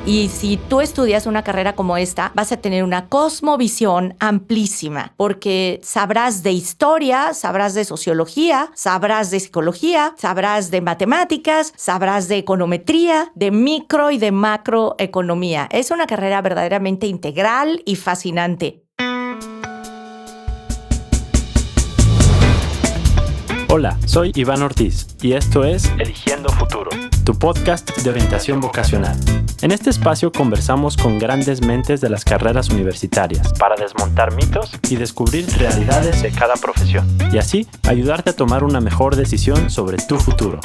Y si tú estudias una carrera como esta, vas a tener una cosmovisión amplísima, porque sabrás de historia, sabrás de sociología, sabrás de psicología, sabrás de matemáticas, sabrás de econometría, de micro y de macroeconomía. Es una carrera verdaderamente integral y fascinante. Hola, soy Iván Ortiz y esto es Eligiendo Futuro, tu podcast de orientación vocacional. En este espacio conversamos con grandes mentes de las carreras universitarias para desmontar mitos y descubrir realidades de cada profesión y así ayudarte a tomar una mejor decisión sobre tu futuro.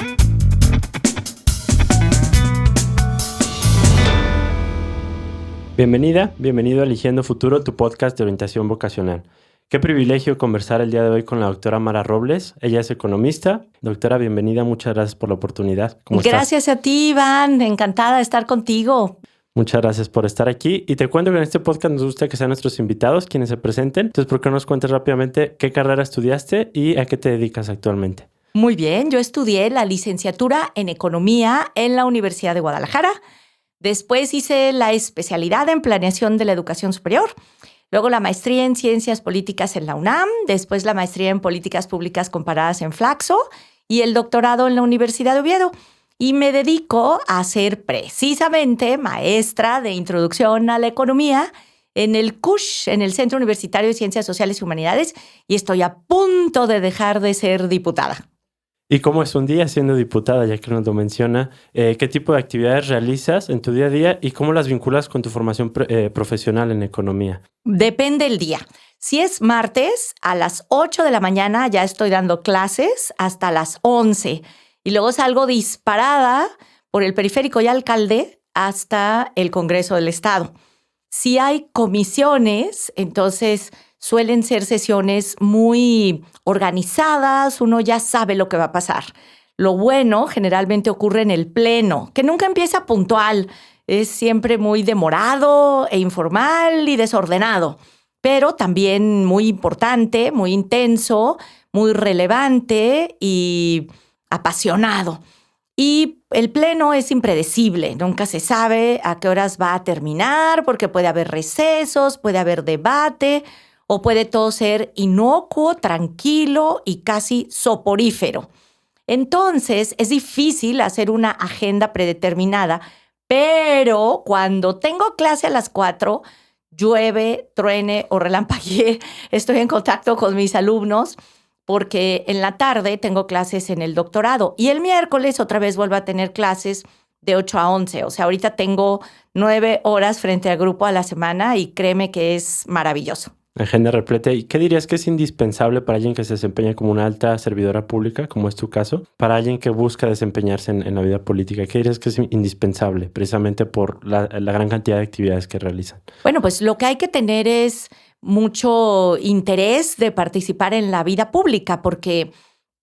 Bienvenido a Eligiendo Futuro, tu podcast de orientación vocacional. Qué privilegio conversar el día de hoy con la doctora Mara Robles. Ella es economista. Doctora, bienvenida. Muchas gracias por la oportunidad. ¿Cómo estás? Gracias a ti, Iván. Encantada de estar contigo. Muchas gracias por estar aquí. Y te cuento que en este podcast nos gusta que sean nuestros invitados quienes se presenten. Entonces, ¿por qué no nos cuentes rápidamente qué carrera estudiaste y a qué te dedicas actualmente? Muy bien. Yo estudié la licenciatura en Economía en la Universidad de Guadalajara. Después hice la especialidad en Planeación de la Educación Superior. Luego la maestría en Ciencias Políticas en la UNAM, después la maestría en Políticas Públicas Comparadas en Flaxo y el doctorado en la Universidad de Oviedo. Y me dedico a ser precisamente maestra de Introducción a la Economía en el CUSH, en el Centro Universitario de Ciencias Sociales y Humanidades, y estoy a punto de dejar de ser diputada. ¿Y cómo es un día siendo diputada, ya que nos lo menciona? ¿Qué tipo de actividades realizas en tu día a día y cómo las vinculas con tu formación profesional en economía? Depende el día. Si es martes, a las 8 de la mañana ya estoy dando clases hasta las 11. Y luego salgo disparada por el Periférico y Alcalde hasta el Congreso del Estado. Si hay comisiones, entonces suelen ser sesiones muy organizadas, uno ya sabe lo que va a pasar. Lo bueno generalmente ocurre en el pleno, que nunca empieza puntual, es siempre muy demorado e informal y desordenado, pero también muy importante, muy intenso, muy relevante y apasionado. Y el pleno es impredecible, nunca se sabe a qué horas va a terminar, porque puede haber recesos, puede haber debate, o puede todo ser inocuo, tranquilo y casi soporífero. Entonces, es difícil hacer una agenda predeterminada, pero cuando tengo clase a las 4, llueve, truene o relampaguee, estoy en contacto con mis alumnos porque en la tarde tengo clases en el doctorado y el miércoles otra vez vuelvo a tener clases de 8 a 11. O sea, ahorita tengo 9 horas frente al grupo a la semana y créeme que es maravilloso. Agenda repleta. ¿Y qué dirías que es indispensable para alguien que se desempeña como una alta servidora pública, como es tu caso, para alguien que busca desempeñarse en la vida política? ¿Qué dirías que es indispensable precisamente por la gran cantidad de actividades que realizan? Bueno, pues lo que hay que tener es mucho interés de participar en la vida pública, porque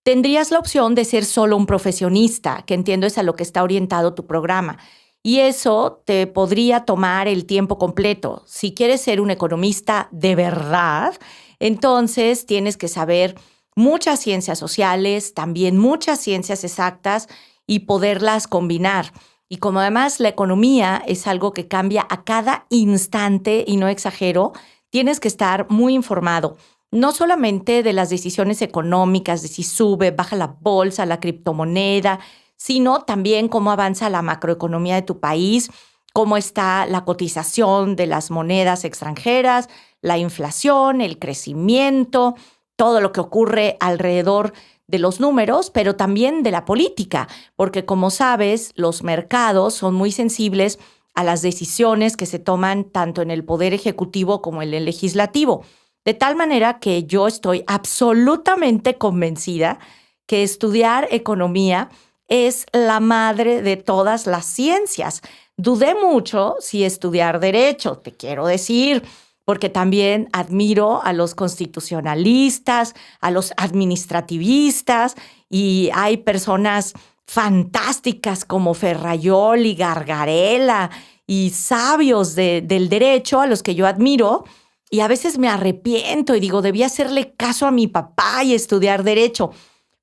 tendrías la opción de ser solo un profesionista, que entiendo es a lo que está orientado tu programa. Y eso te podría tomar el tiempo completo. Si quieres ser un economista de verdad, entonces tienes que saber muchas ciencias sociales, también muchas ciencias exactas y poderlas combinar. Y como además la economía es algo que cambia a cada instante, y no exagero, tienes que estar muy informado. No solamente de las decisiones económicas, de si sube, baja la bolsa, la criptomoneda, sino también cómo avanza la macroeconomía de tu país, cómo está la cotización de las monedas extranjeras, la inflación, el crecimiento, todo lo que ocurre alrededor de los números, pero también de la política, porque como sabes, los mercados son muy sensibles a las decisiones que se toman tanto en el Poder Ejecutivo como en el Legislativo. De tal manera que yo estoy absolutamente convencida que estudiar economía es la madre de todas las ciencias. Dudé mucho si estudiar derecho, te quiero decir, porque también admiro a los constitucionalistas, a los administrativistas, y hay personas fantásticas como Ferrayol y Gargarella y sabios del derecho a los que yo admiro, y a veces me arrepiento y digo, debí hacerle caso a mi papá y estudiar derecho.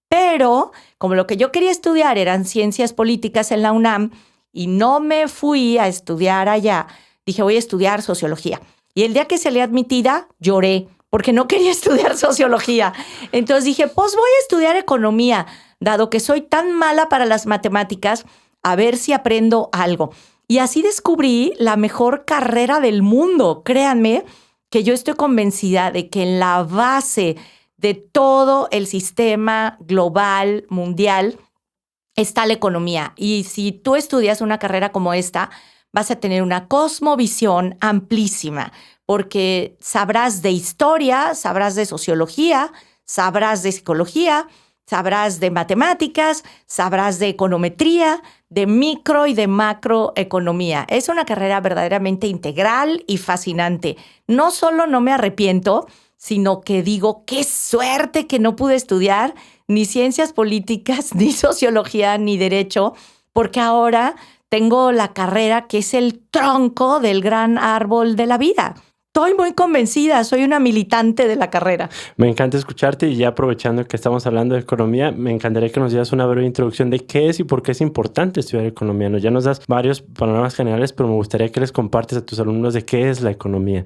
Pero como lo que yo quería estudiar eran ciencias políticas en la UNAM y no me fui a estudiar allá. Dije, voy a estudiar sociología. Y el día que salí admitida, lloré porque no quería estudiar sociología. Entonces dije, pues voy a estudiar economía, dado que soy tan mala para las matemáticas, a ver si aprendo algo. Y así descubrí la mejor carrera del mundo. Créanme que yo estoy convencida de que en la base de todo el sistema global, mundial, está la economía. Y si tú estudias una carrera como esta, vas a tener una cosmovisión amplísima, porque sabrás de historia, sabrás de sociología, sabrás de psicología, sabrás de matemáticas, sabrás de econometría, de micro y de macroeconomía. Es una carrera verdaderamente integral y fascinante. No solo no me arrepiento, sino que digo, qué suerte que no pude estudiar ni ciencias políticas, ni sociología, ni derecho, porque ahora tengo la carrera que es el tronco del gran árbol de la vida. Estoy muy convencida, soy una militante de la carrera. Me encanta escucharte y ya aprovechando que estamos hablando de economía, me encantaría que nos dieras una breve introducción de qué es y por qué es importante estudiar economía. Ya nos das varios panoramas generales, pero me gustaría que les compartes a tus alumnos de qué es la economía.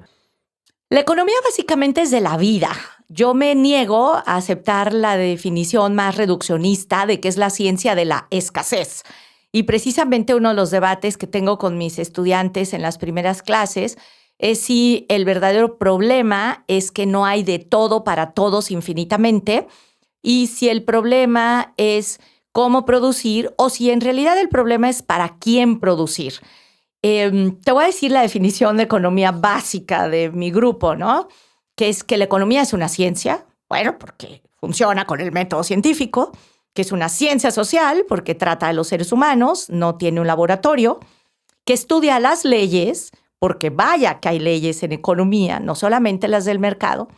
La economía básicamente es de la vida. Yo me niego a aceptar la definición más reduccionista de que es la ciencia de la escasez. Y precisamente uno de los debates que tengo con mis estudiantes en las primeras clases es si el verdadero problema es que no hay de todo para todos infinitamente y si el problema es cómo producir o si en realidad el problema es para quién producir. Te voy a decir la definición de economía básica de mi grupo, ¿no? Que es que la economía es una ciencia, bueno, porque funciona con el método científico, que es una ciencia social porque trata de los seres humanos, no tiene un laboratorio, que estudia las leyes, porque vaya que hay leyes en economía, no solamente las del mercado,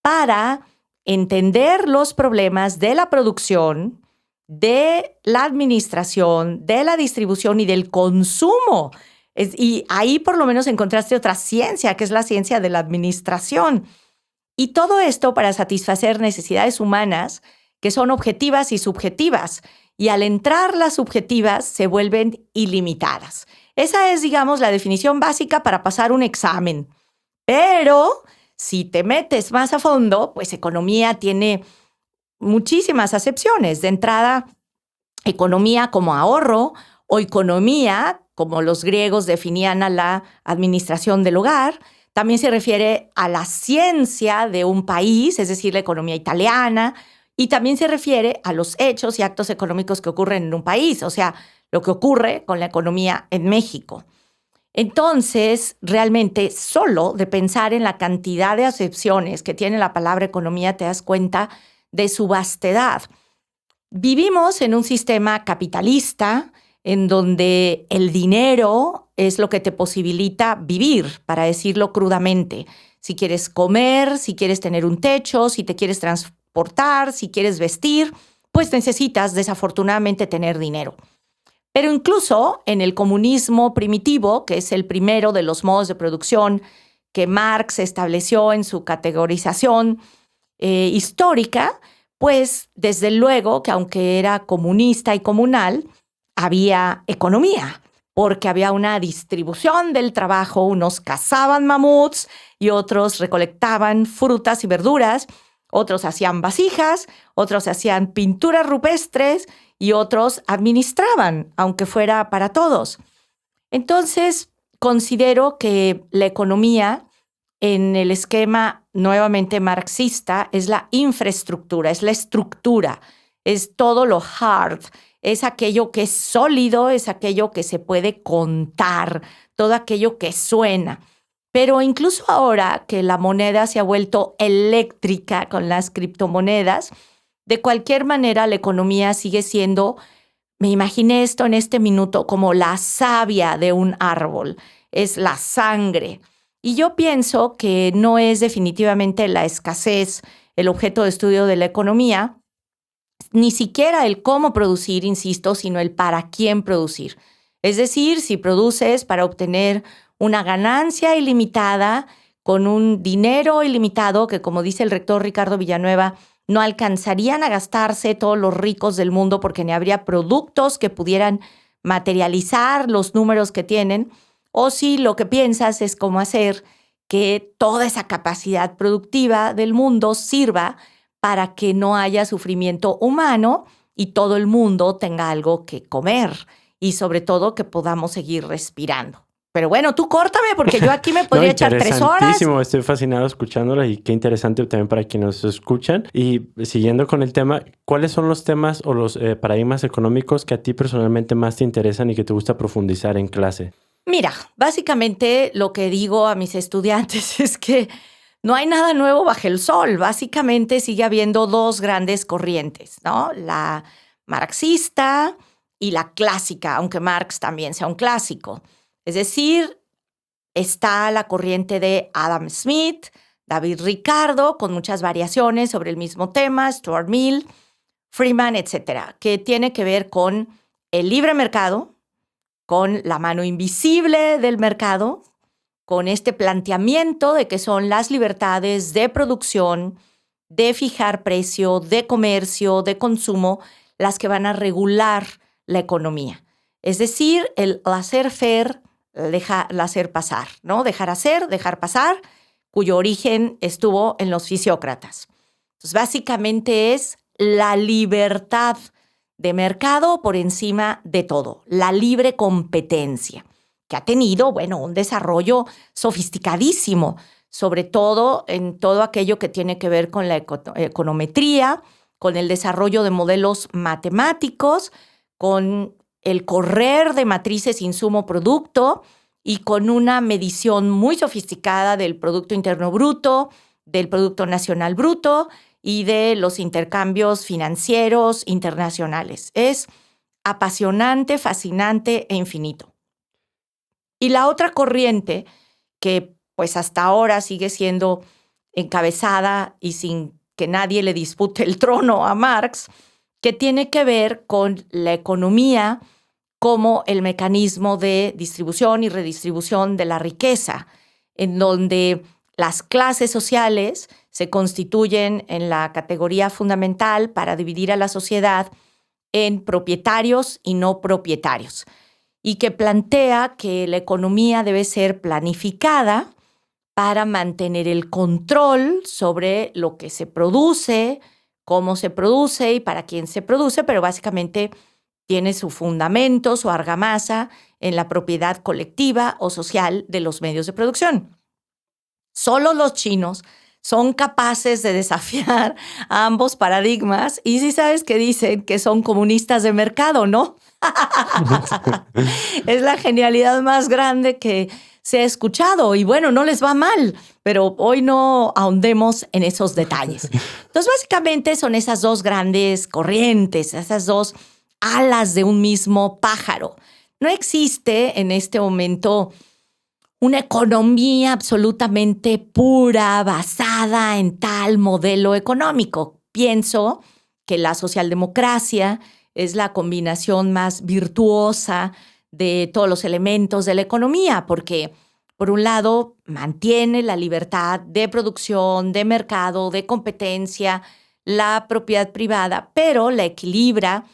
para entender los problemas de la producción, de la administración, de la distribución y del consumo. Y ahí por lo menos encontraste otra ciencia, que es la ciencia de la administración. Y todo esto para satisfacer necesidades humanas que son objetivas y subjetivas. Y al entrar las subjetivas se vuelven ilimitadas. Esa es, digamos, la definición básica para pasar un examen. Pero si te metes más a fondo, pues economía tiene muchísimas acepciones. De entrada, economía como ahorro o economía, como los griegos definían a la administración del hogar. También se refiere a la ciencia de un país, es decir, la economía italiana. Y también se refiere a los hechos y actos económicos que ocurren en un país, o sea, lo que ocurre con la economía en México. Entonces, realmente, solo de pensar en la cantidad de acepciones que tiene la palabra economía, te das cuenta de su vastedad. Vivimos en un sistema capitalista en donde el dinero es lo que te posibilita vivir, para decirlo crudamente. Si quieres comer, si quieres tener un techo, si te quieres transportar, si quieres vestir, pues necesitas desafortunadamente tener dinero. Pero incluso en el comunismo primitivo, que es el primero de los modos de producción que Marx estableció en su categorización histórica, pues desde luego que aunque era comunista y comunal, había economía, porque había una distribución del trabajo, unos cazaban mamuts y otros recolectaban frutas y verduras, otros hacían vasijas, otros hacían pinturas rupestres y otros administraban, aunque fuera para todos. Entonces, considero que la economía, en el esquema nuevamente marxista, es la infraestructura, es la estructura, es todo lo hard, es aquello que es sólido, es aquello que se puede contar, todo aquello que suena. Pero incluso ahora que la moneda se ha vuelto eléctrica con las criptomonedas, de cualquier manera la economía sigue siendo, me imaginé esto en este minuto, como la savia de un árbol, es la sangre. Y yo pienso que no es definitivamente la escasez el objeto de estudio de la economía, ni siquiera el cómo producir, insisto, sino el para quién producir. Es decir, si produces para obtener una ganancia ilimitada con un dinero ilimitado que, como dice el rector Ricardo Villanueva, no alcanzarían a gastarse todos los ricos del mundo porque ni habría productos que pudieran materializar los números que tienen, o si lo que piensas es cómo hacer que toda esa capacidad productiva del mundo sirva para que no haya sufrimiento humano y todo el mundo tenga algo que comer y sobre todo que podamos seguir respirando. Pero bueno, tú córtame porque yo aquí me podría echar 3 horas. Interesantísimo, estoy fascinado escuchándola y qué interesante también para quienes nos escuchan. Y siguiendo con el tema, ¿cuáles son los temas o los paradigmas económicos que a ti personalmente más te interesan y que te gusta profundizar en clase? Mira, básicamente lo que digo a mis estudiantes es que no hay nada nuevo bajo el sol. Básicamente sigue habiendo 2 grandes corrientes, ¿no? La marxista y la clásica, aunque Marx también sea un clásico. Es decir, está la corriente de Adam Smith, David Ricardo, con muchas variaciones sobre el mismo tema, Stuart Mill, Freeman, etcétera, que tiene que ver con el libre mercado, con la mano invisible del mercado, con este planteamiento de que son las libertades de producción, de fijar precio, de comercio, de consumo, las que van a regular la economía. Es decir, el laissez-faire, hacer pasar, ¿no? Dejar hacer, dejar pasar, cuyo origen estuvo en los fisiócratas. Entonces, básicamente es la libertad de mercado por encima de todo, la libre competencia, que ha tenido, bueno, un desarrollo sofisticadísimo, sobre todo en todo aquello que tiene que ver con la econometría, con el desarrollo de modelos matemáticos, con el correr de matrices insumo-producto y con una medición muy sofisticada del Producto Interno Bruto, del Producto Nacional Bruto y de los intercambios financieros internacionales. Es apasionante, fascinante e infinito. Y la otra corriente, que pues hasta ahora sigue siendo encabezada y sin que nadie le dispute el trono a Marx, que tiene que ver con la economía como el mecanismo de distribución y redistribución de la riqueza, en donde las clases sociales se constituyen en la categoría fundamental para dividir a la sociedad en propietarios y no propietarios, y que plantea que la economía debe ser planificada para mantener el control sobre lo que se produce, cómo se produce y para quién se produce, pero básicamente tiene su fundamento, su argamasa en la propiedad colectiva o social de los medios de producción. Solo los chinos son capaces de desafiar a ambos paradigmas y sí sabes que dicen que son comunistas de mercado, ¿no? Es la genialidad más grande que se ha escuchado y bueno, no les va mal, pero hoy no ahondemos en esos detalles. Entonces, básicamente son esas 2 grandes corrientes, esas 2 alas de un mismo pájaro. No existe en este momento una economía absolutamente pura, basada en tal modelo económico. Pienso que la socialdemocracia es la combinación más virtuosa de todos los elementos de la economía, porque por un lado mantiene la libertad de producción, de mercado, de competencia, la propiedad privada, pero la equilibra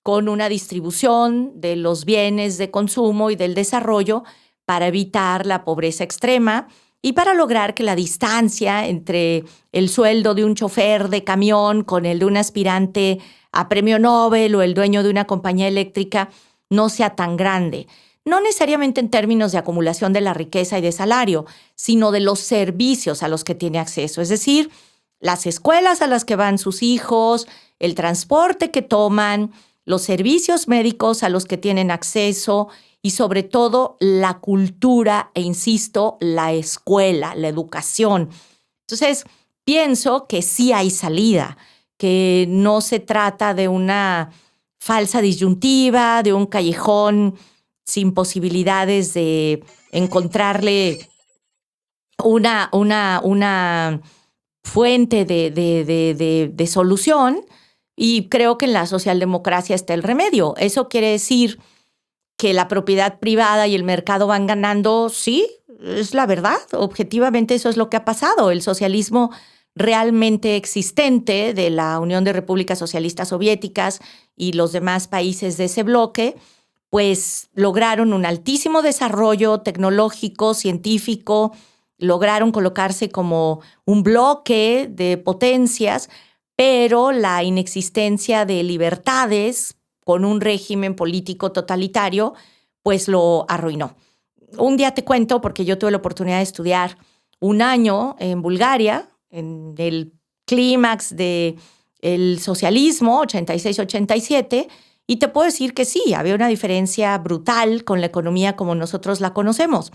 con una distribución de los bienes de consumo y del desarrollo para evitar la pobreza extrema y para lograr que la distancia entre el sueldo de un chofer de camión con el de un aspirante a premio Nobel o el dueño de una compañía eléctrica no sea tan grande. No necesariamente en términos de acumulación de la riqueza y de salario, sino de los servicios a los que tiene acceso. Es decir, las escuelas a las que van sus hijos, el transporte que toman, los servicios médicos a los que tienen acceso y sobre todo la cultura e, insisto, la escuela, la educación. Entonces, pienso que sí hay salida, que no se trata de una falsa disyuntiva, de un callejón sin posibilidades de encontrarle una fuente de solución. Y creo que en la socialdemocracia está el remedio. Eso quiere decir que la propiedad privada y el mercado van ganando, sí, es la verdad. Objetivamente eso es lo que ha pasado. El socialismo realmente existente de la Unión de Repúblicas Socialistas Soviéticas y los demás países de ese bloque, pues lograron un altísimo desarrollo tecnológico, científico, lograron colocarse como un bloque de potencias, pero la inexistencia de libertades con un régimen político totalitario, pues lo arruinó. Un día te cuento, porque yo tuve la oportunidad de estudiar un año en Bulgaria, en el clímax del socialismo, 86-87, y te puedo decir que sí, había una diferencia brutal con la economía como nosotros la conocemos.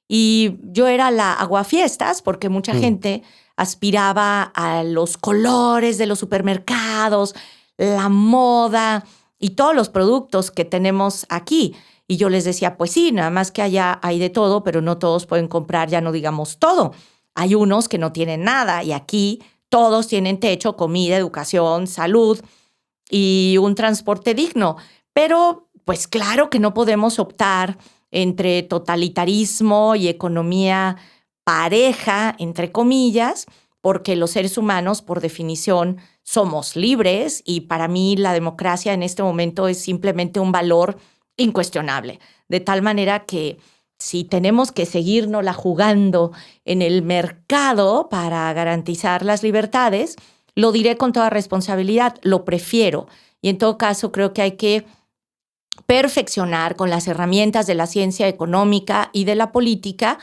Y yo era la aguafiestas porque mucha gente aspiraba a los colores de los supermercados, la moda y todos los productos que tenemos aquí. Y yo les decía, pues sí, nada más que allá hay de todo, pero no todos pueden comprar, ya no digamos todo. Hay unos que no tienen nada y aquí todos tienen techo, comida, educación, salud y un transporte digno. Pero pues claro que no podemos optar entre totalitarismo y economía pareja, entre comillas, porque los seres humanos, por definición, somos libres y para mí la democracia en este momento es simplemente un valor incuestionable. De tal manera que si tenemos que seguirnosla jugando en el mercado para garantizar las libertades, lo diré con toda responsabilidad, lo prefiero. Y en todo caso creo que hay que perfeccionar con las herramientas de la ciencia económica y de la política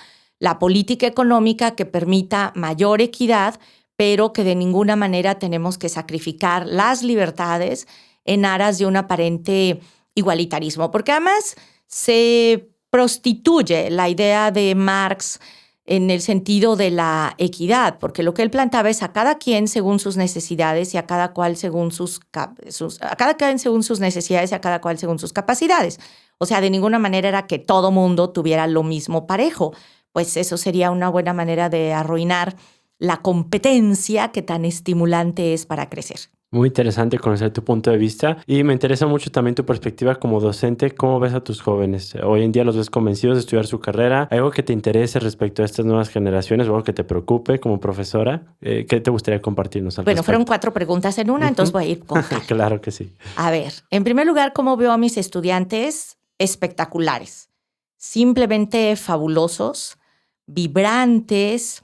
económica que permita mayor equidad, pero que de ninguna manera tenemos que sacrificar las libertades en aras de un aparente igualitarismo, porque además se prostituye la idea de Marx en el sentido de la equidad, porque lo que él planteaba es a cada quien según sus necesidades y a cada cual según a cada quien según sus necesidades y a cada cual según sus capacidades. O sea, de ninguna manera era que todo mundo tuviera lo mismo parejo, pues eso sería una buena manera de arruinar la competencia que tan estimulante es para crecer. Muy interesante conocer tu punto de vista y me interesa mucho también tu perspectiva como docente. ¿Cómo ves a tus jóvenes? Hoy en día los ves convencidos de estudiar su carrera. ¿Hay algo que te interese respecto a estas nuevas generaciones o algo que te preocupe como profesora? ¿Qué te gustaría compartirnos al respecto? Fueron 4 preguntas en una, entonces voy a ir con calma. Claro que sí. A ver, en primer lugar, ¿cómo veo a mis estudiantes? Espectaculares, simplemente fabulosos, vibrantes,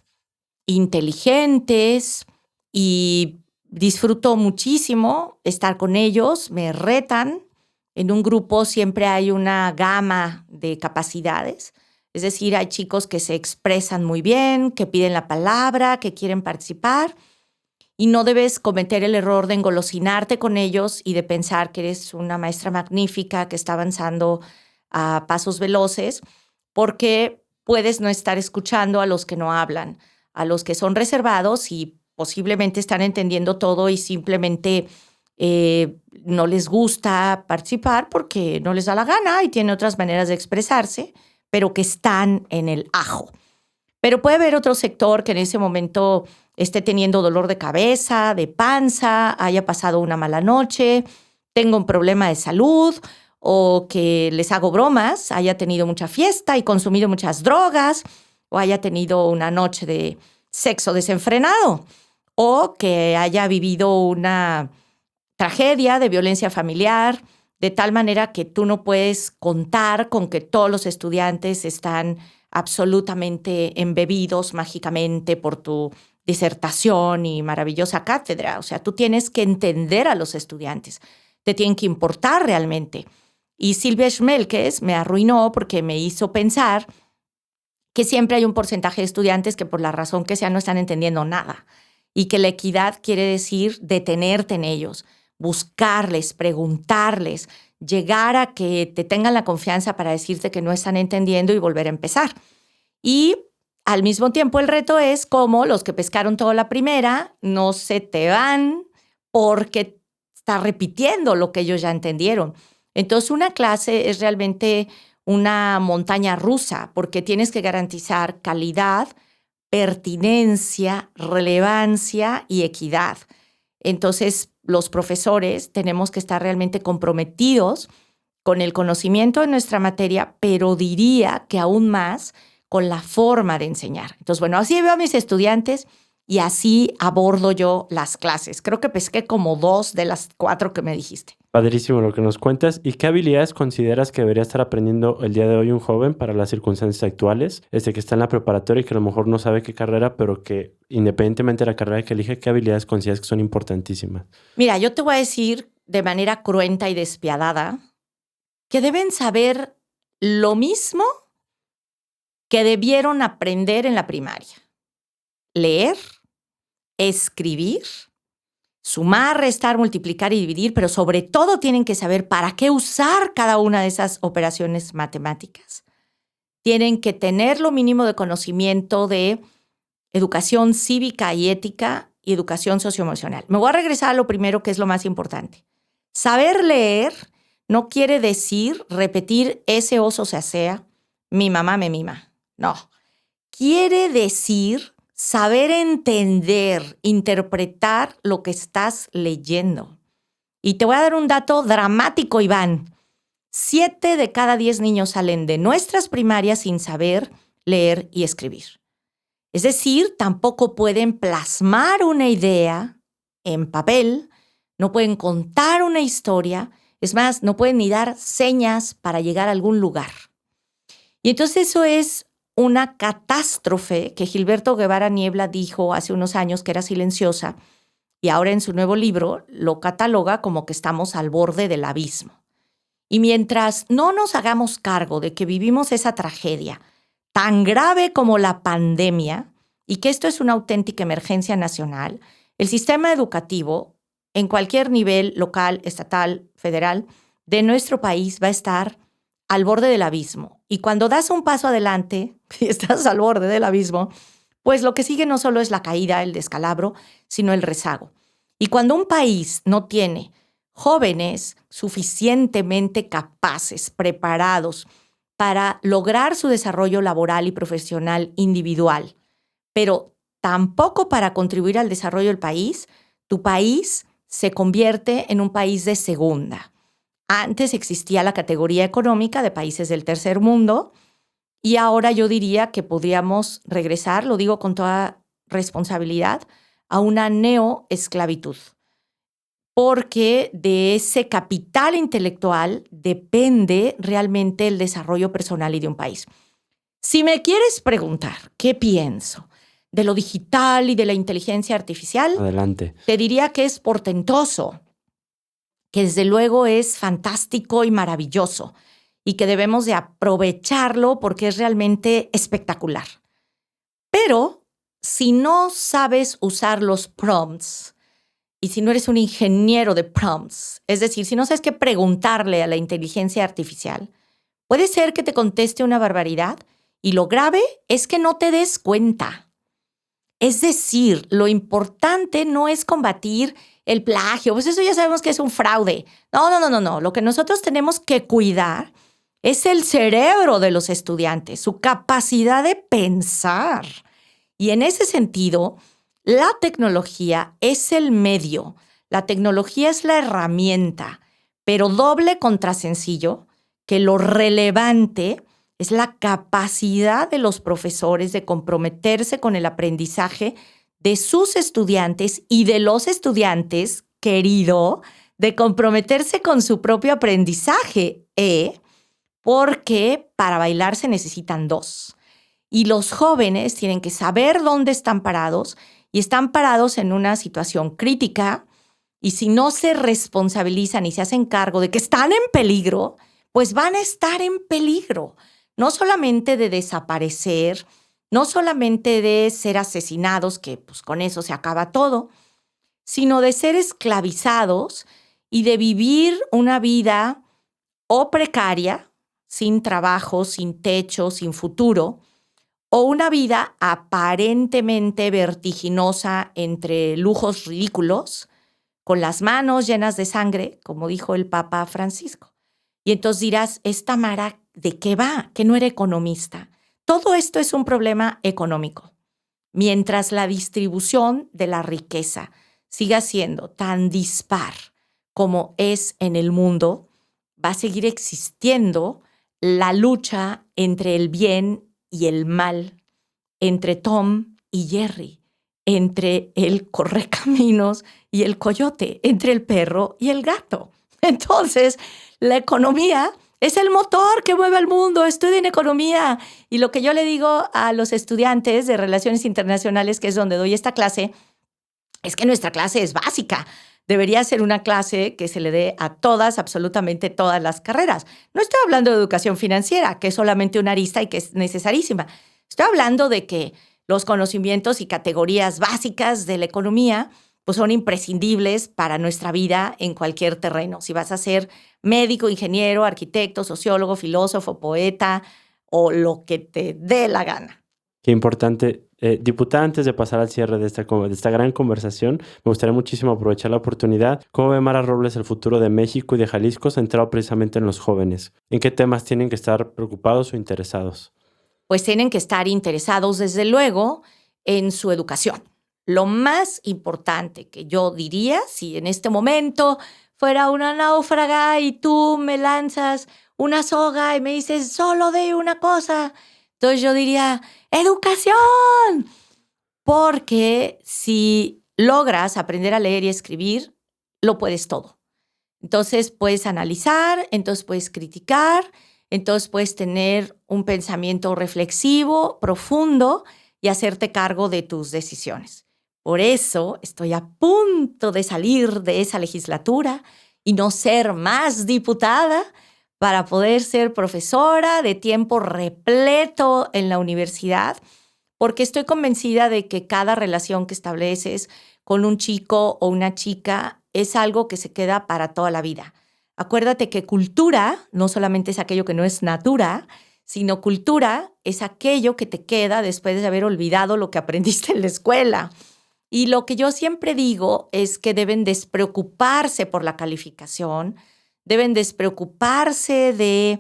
inteligentes y disfruto muchísimo estar con ellos, me retan. En un grupo siempre hay una gama de capacidades, es decir, hay chicos que se expresan muy bien, que piden la palabra, que quieren participar y no debes cometer el error de engolosinarte con ellos y de pensar que eres una maestra magnífica que está avanzando a pasos veloces, porque puedes no estar escuchando a los que no hablan, a los que son reservados y posiblemente están entendiendo todo y simplemente no les gusta participar porque no les da la gana y tienen otras maneras de expresarse, pero que están en el ajo. Pero puede haber otro sector que en ese momento esté teniendo dolor de cabeza, de panza, haya pasado una mala noche, tenga un problema de salud o que les hago bromas, haya tenido mucha fiesta y consumido muchas drogas o haya tenido una noche de sexo desenfrenado o que haya vivido una tragedia de violencia familiar, de tal manera que tú no puedes contar con que todos los estudiantes están absolutamente embebidos mágicamente por tu disertación y maravillosa cátedra. O sea, tú tienes que entender a los estudiantes, te tienen que importar realmente. Y Silvia Schmelkes me arruinó porque me hizo pensar que siempre hay un porcentaje de estudiantes que por la razón que sea no están entendiendo nada y que la equidad quiere decir detenerte en ellos, buscarles, preguntarles, llegar a que te tengan la confianza para decirte que no están entendiendo y volver a empezar. Y al mismo tiempo el reto es cómo los que pescaron toda la primera no se te van porque está repitiendo lo que ellos ya entendieron. Entonces una clase es realmente una montaña rusa porque tienes que garantizar calidad, pertinencia, relevancia y equidad. Entonces, los profesores tenemos que estar realmente comprometidos con el conocimiento de nuestra materia, pero diría que aún más con la forma de enseñar. Entonces, bueno, así veo a mis estudiantes y así abordo yo las clases. Creo que pesqué como 2 de las 4 que me dijiste. Padrísimo lo que nos cuentas. ¿Y qué habilidades consideras que debería estar aprendiendo el día de hoy un joven para las circunstancias actuales? Que está en la preparatoria y que a lo mejor no sabe qué carrera, pero que independientemente de la carrera que elige, ¿qué habilidades consideras que son importantísimas? Mira, yo te voy a decir de manera cruenta y despiadada que deben saber lo mismo que debieron aprender en la primaria. Leer, escribir, sumar, restar, multiplicar y dividir, pero sobre todo tienen que saber para qué usar cada una de esas operaciones matemáticas. Tienen que tener lo mínimo de conocimiento de educación cívica y ética y educación socioemocional. Me voy a regresar a lo primero, que es lo más importante. Saber leer no quiere decir repetir ese oso se asea, mi mamá me mima. No. Quiere decir saber entender, interpretar lo que estás leyendo. Y te voy a dar un dato dramático, Iván. 7 de cada 10 niños salen de nuestras primarias sin saber leer y escribir. Es decir, tampoco pueden plasmar una idea en papel, no pueden contar una historia, es más, no pueden ni dar señas para llegar a algún lugar. Y entonces eso es una catástrofe que Gilberto Guevara Niebla dijo hace unos años que era silenciosa y ahora en su nuevo libro lo cataloga como que estamos al borde del abismo. Y mientras no nos hagamos cargo de que vivimos esa tragedia tan grave como la pandemia y que esto es una auténtica emergencia nacional, el sistema educativo en cualquier nivel local, estatal, federal de nuestro país va a estar al borde del abismo. Y cuando das un paso adelante y estás al borde del abismo, pues lo que sigue no solo es la caída, el descalabro, sino el rezago. Y cuando un país no tiene jóvenes suficientemente capaces, preparados para lograr su desarrollo laboral y profesional individual, pero tampoco para contribuir al desarrollo del país, tu país se convierte en un país de segunda. Antes existía la categoría económica de países del tercer mundo y ahora yo diría que podríamos regresar, lo digo con toda responsabilidad, a una neoesclavitud. Porque de ese capital intelectual depende realmente el desarrollo personal y de un país. Si me quieres preguntar qué pienso de lo digital y de la inteligencia artificial, adelante, te diría que es portentoso, que desde luego es fantástico y maravilloso y que debemos de aprovecharlo porque es realmente espectacular. Pero si no sabes usar los prompts y si no eres un ingeniero de prompts, es decir, si no sabes qué preguntarle a la inteligencia artificial, puede ser que te conteste una barbaridad y lo grave es que no te des cuenta. Es decir, lo importante no es combatir el plagio, pues eso ya sabemos que es un fraude. No. Lo que nosotros tenemos que cuidar es el cerebro de los estudiantes, su capacidad de pensar. Y en ese sentido, la tecnología es el medio, la tecnología es la herramienta, pero doble contra sencillo, que lo relevante es la capacidad de los profesores de comprometerse con el aprendizaje de sus estudiantes y de los estudiantes, querido, de comprometerse con su propio aprendizaje, porque para bailar se necesitan 2. Y los jóvenes tienen que saber dónde están parados y están parados en una situación crítica y si no se responsabilizan y se hacen cargo de que están en peligro, pues van a estar en peligro. No solamente de desaparecer, no solamente de ser asesinados, que pues con eso se acaba todo, sino de ser esclavizados y de vivir una vida o precaria, sin trabajo, sin techo, sin futuro, o una vida aparentemente vertiginosa entre lujos ridículos, con las manos llenas de sangre, como dijo el Papa Francisco. Y entonces dirás, ¿esta Mara de qué va? Que no era economista. Todo esto es un problema económico. Mientras la distribución de la riqueza siga siendo tan dispar como es en el mundo, va a seguir existiendo la lucha entre el bien y el mal, entre Tom y Jerry, entre el correcaminos y el coyote, entre el perro y el gato. Entonces, la economía es el motor que mueve al mundo. Estudien economía. Y lo que yo le digo a los estudiantes de Relaciones Internacionales, que es donde doy esta clase, es que nuestra clase es básica. Debería ser una clase que se le dé a todas, absolutamente todas las carreras. No estoy hablando de educación financiera, que es solamente una arista y que es necesarísima. Estoy hablando de que los conocimientos y categorías básicas de la economía pues son imprescindibles para nuestra vida en cualquier terreno. Si vas a ser médico, ingeniero, arquitecto, sociólogo, filósofo, poeta o lo que te dé la gana. Qué importante. Diputada, antes de pasar al cierre de esta gran conversación, me gustaría muchísimo aprovechar la oportunidad. ¿Cómo ve Mara Robles el futuro de México y de Jalisco centrado precisamente en los jóvenes? ¿En qué temas tienen que estar preocupados o interesados? Pues tienen que estar interesados, desde luego, en su educación. Lo más importante que yo diría, si en este momento fuera una náufraga y tú me lanzas una soga y me dices, solo de una cosa, entonces yo diría, ¡educación! Porque si logras aprender a leer y escribir, lo puedes todo. Entonces puedes analizar, entonces puedes criticar, entonces puedes tener un pensamiento reflexivo, profundo y hacerte cargo de tus decisiones. Por eso estoy a punto de salir de esa legislatura y no ser más diputada para poder ser profesora de tiempo repleto en la universidad, porque estoy convencida de que cada relación que estableces con un chico o una chica es algo que se queda para toda la vida. Acuérdate que cultura no solamente es aquello que no es natura, sino cultura es aquello que te queda después de haber olvidado lo que aprendiste en la escuela. Y lo que yo siempre digo es que deben despreocuparse por la calificación, deben despreocuparse de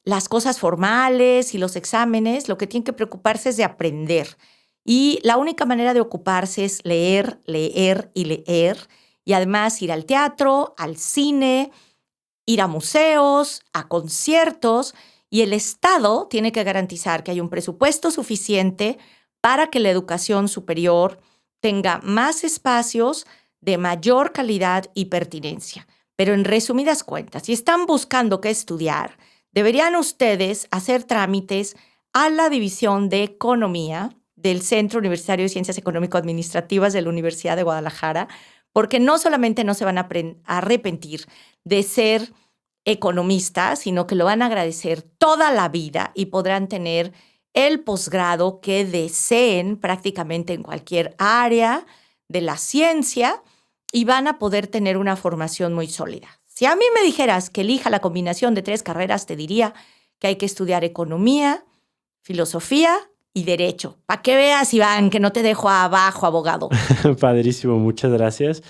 las cosas formales y los exámenes. Lo que tienen que preocuparse es de aprender. Y la única manera de ocuparse es leer, leer y leer. Y además ir al teatro, al cine, ir a museos, a conciertos. Y el Estado tiene que garantizar que hay un presupuesto suficiente para que la educación superior tenga más espacios de mayor calidad y pertinencia. Pero en resumidas cuentas, si están buscando qué estudiar, deberían ustedes hacer trámites a la División de Economía del Centro Universitario de Ciencias Económico-Administrativas de la Universidad de Guadalajara, porque no solamente no se van a arrepentir de ser economistas, sino que lo van a agradecer toda la vida y podrán tener el posgrado que deseen prácticamente en cualquier área de la ciencia y van a poder tener una formación muy sólida. Si a mí me dijeras que elija la combinación de 3 carreras, te diría que hay que estudiar economía, filosofía y derecho. Para que veas, Iván, que no te dejo abajo, abogado. Padrísimo, muchas gracias.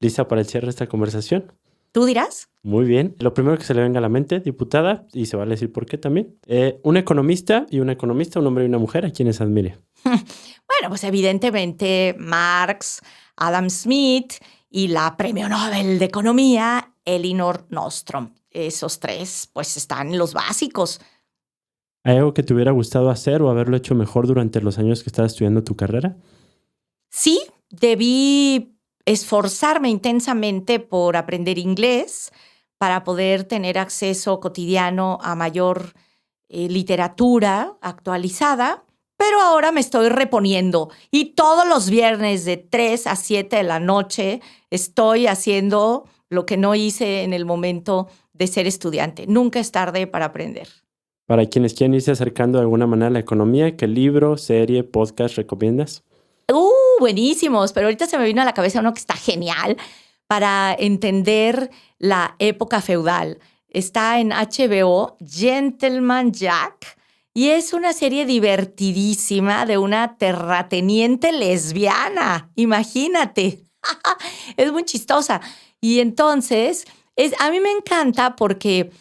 ¿Lista para el cierre de esta conversación? ¿Tú dirás? Muy bien. Lo primero que se le venga a la mente, diputada, y se vale decir por qué también. Un economista y una economista, un hombre y una mujer, ¿a quienes admire? Bueno, pues evidentemente Marx, Adam Smith y la Premio Nobel de Economía, Elinor Ostrom. Esos 3, pues están los básicos. ¿Hay algo que te hubiera gustado hacer o haberlo hecho mejor durante los años que estabas estudiando tu carrera? Sí, debí esforzarme intensamente por aprender inglés para poder tener acceso cotidiano a mayor literatura actualizada, pero ahora me estoy reponiendo y todos los viernes de 3 a 7 de la noche estoy haciendo lo que no hice en el momento de ser estudiante. Nunca es tarde para aprender. Para quienes quieren irse acercando de alguna manera a la economía, ¿qué libro, serie, podcast recomiendas? Buenísimos, pero ahorita se me vino a la cabeza uno que está genial para entender la época feudal. Está en HBO, Gentleman Jack, y es una serie divertidísima de una terrateniente lesbiana. Imagínate, es muy chistosa. Y entonces, a mí me encanta porque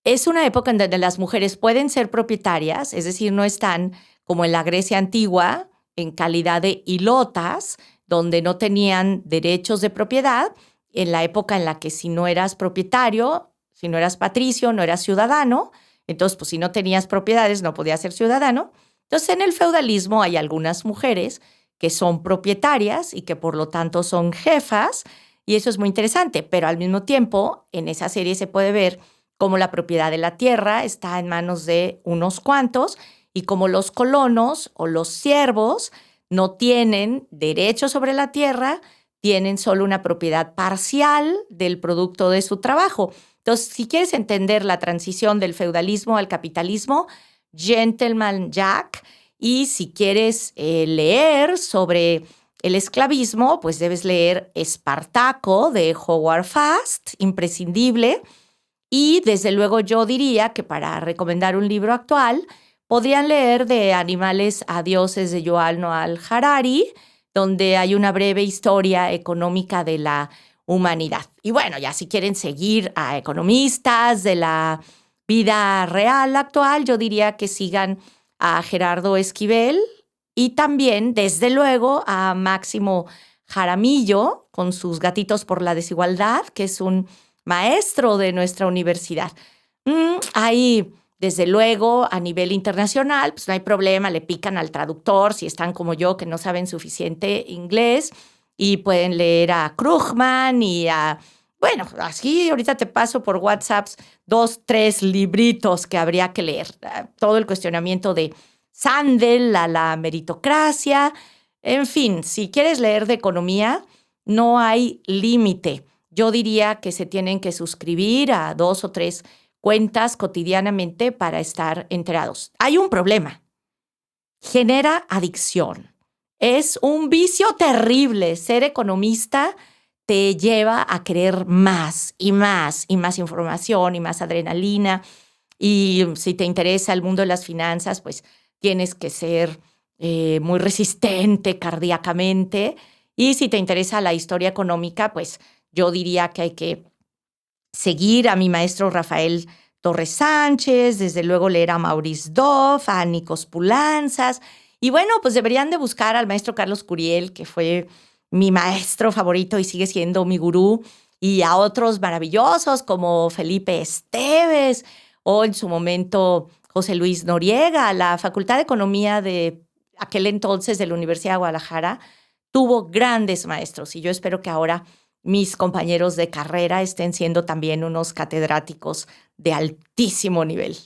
es una época en donde las mujeres pueden ser propietarias, es decir, no están como en la Grecia antigua, en calidad de ilotas, donde no tenían derechos de propiedad, en la época en la que si no eras propietario, si no eras patricio, no eras ciudadano, entonces pues si no tenías propiedades no podías ser ciudadano. Entonces en el feudalismo hay algunas mujeres que son propietarias y que por lo tanto son jefas, y eso es muy interesante, pero al mismo tiempo en esa serie se puede ver cómo la propiedad de la tierra está en manos de unos cuantos y cómo los colonos o los siervos no tienen derecho sobre la tierra, tienen solo una propiedad parcial del producto de su trabajo. Entonces, si quieres entender la transición del feudalismo al capitalismo, Gentleman Jack, y si quieres leer sobre el esclavismo, pues debes leer Espartaco de Howard Fast, imprescindible. Y desde luego yo diría que para recomendar un libro actual, podrían leer De animales a dioses de Yuval Noah Harari, donde hay una breve historia económica de la humanidad. Y bueno, ya si quieren seguir a economistas de la vida real actual, yo diría que sigan a Gerardo Esquivel y también, desde luego, a Máximo Jaramillo con sus Gatitos por la Desigualdad, que es un maestro de nuestra universidad. Ahí, desde luego, a nivel internacional, pues no hay problema, le pican al traductor si están como yo, que no saben suficiente inglés, y pueden leer a Krugman y a... Bueno, así ahorita te paso por WhatsApp 2, 3 libritos que habría que leer. Todo el cuestionamiento de Sandel a la meritocracia. En fin, si quieres leer de economía, no hay límite. Yo diría que se tienen que suscribir a 2 o 3 cuentas cotidianamente para estar enterados. Hay un problema. Genera adicción. Es un vicio terrible. Ser economista te lleva a querer más y más y más información y más adrenalina. Y si te interesa el mundo de las finanzas, pues tienes que ser muy resistente cardíacamente. Y si te interesa la historia económica, pues yo diría que hay que seguir a mi maestro Rafael Torres Sánchez, desde luego leer a Maurice Dove, a Nikos Poulantzas. Y bueno, pues deberían de buscar al maestro Carlos Curiel, que fue mi maestro favorito y sigue siendo mi gurú, y a otros maravillosos como Felipe Esteves o en su momento José Luis Noriega. La Facultad de Economía de aquel entonces de la Universidad de Guadalajara tuvo grandes maestros y yo espero que ahora mis compañeros de carrera estén siendo también unos catedráticos de altísimo nivel.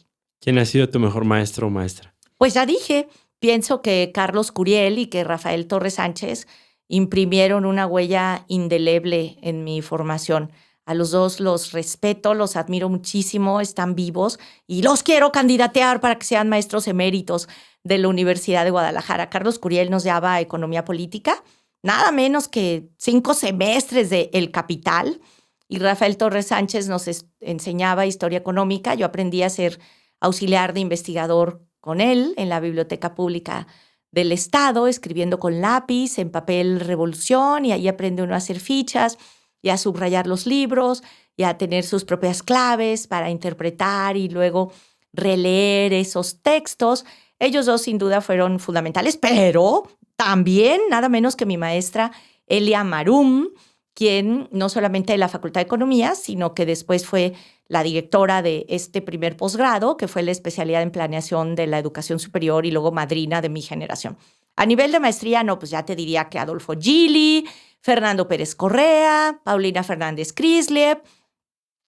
¿Quién ha sido tu mejor maestro o maestra? Pues ya dije, pienso que Carlos Curiel y que Rafael Torres Sánchez imprimieron una huella indeleble en mi formación. A los dos los respeto, los admiro muchísimo, están vivos y los quiero candidatear para que sean maestros eméritos de la Universidad de Guadalajara. Carlos Curiel nos daba economía política, nada menos que 5 semestres de El Capital, y Rafael Torres Sánchez nos enseñaba historia económica. Yo aprendí a ser auxiliar de investigador con él en la Biblioteca Pública del Estado, escribiendo con lápiz en papel Revolución, y ahí aprende uno a hacer fichas y a subrayar los libros y a tener sus propias claves para interpretar y luego releer esos textos. Ellos dos sin duda fueron fundamentales, pero también nada menos que mi maestra Elia Marum, quien no solamente de la Facultad de Economía, sino que después fue la directora de este primer posgrado, que fue la especialidad en planeación de la educación superior y luego madrina de mi generación. A nivel de maestría, no, pues ya te diría que Adolfo Gili, Fernando Pérez Correa, Paulina Fernández Crisleb.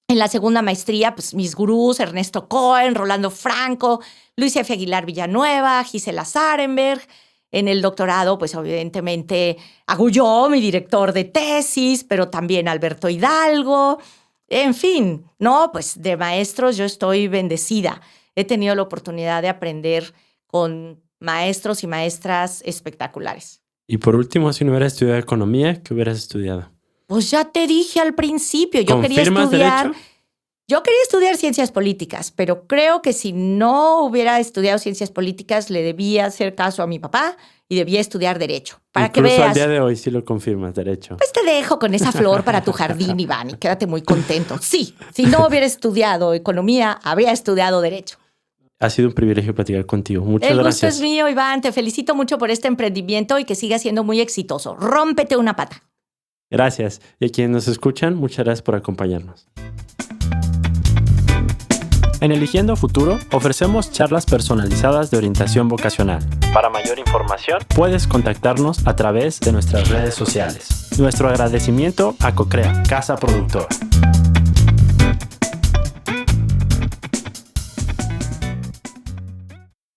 En la segunda maestría, pues mis gurús, Ernesto Cohen, Rolando Franco, Luis F. Aguilar Villanueva, Gisela Sarenberg. En el doctorado, pues evidentemente Agulló, mi director de tesis, pero también Alberto Hidalgo. En fin, no, pues de maestros yo estoy bendecida. He tenido la oportunidad de aprender con maestros y maestras espectaculares. Y por último, si no hubieras estudiado economía, ¿qué hubieras estudiado? Pues ya te dije al principio, yo quería ¿Confirmas estudiar... derecho? Yo quería estudiar ciencias políticas, pero creo que si no hubiera estudiado ciencias políticas, le debía hacer caso a mi papá y debía estudiar derecho. Para que Incluso veas. al día de hoy sí lo confirmas, derecho. Pues te dejo con esa flor para tu jardín, Iván, y quédate muy contento. Sí, si no hubiera estudiado economía, habría estudiado derecho. Ha sido un privilegio platicar contigo. Muchas gracias. gracias. El gusto es mío, Iván. Te felicito mucho por este emprendimiento y que siga siendo muy exitoso. Rómpete una pata. Gracias. Y a quienes nos escuchan, muchas gracias por acompañarnos. En Eligiendo Futuro ofrecemos charlas personalizadas de orientación vocacional. Para mayor información, puedes contactarnos a través de nuestras redes sociales. Nuestro agradecimiento a Cocrea, casa productora.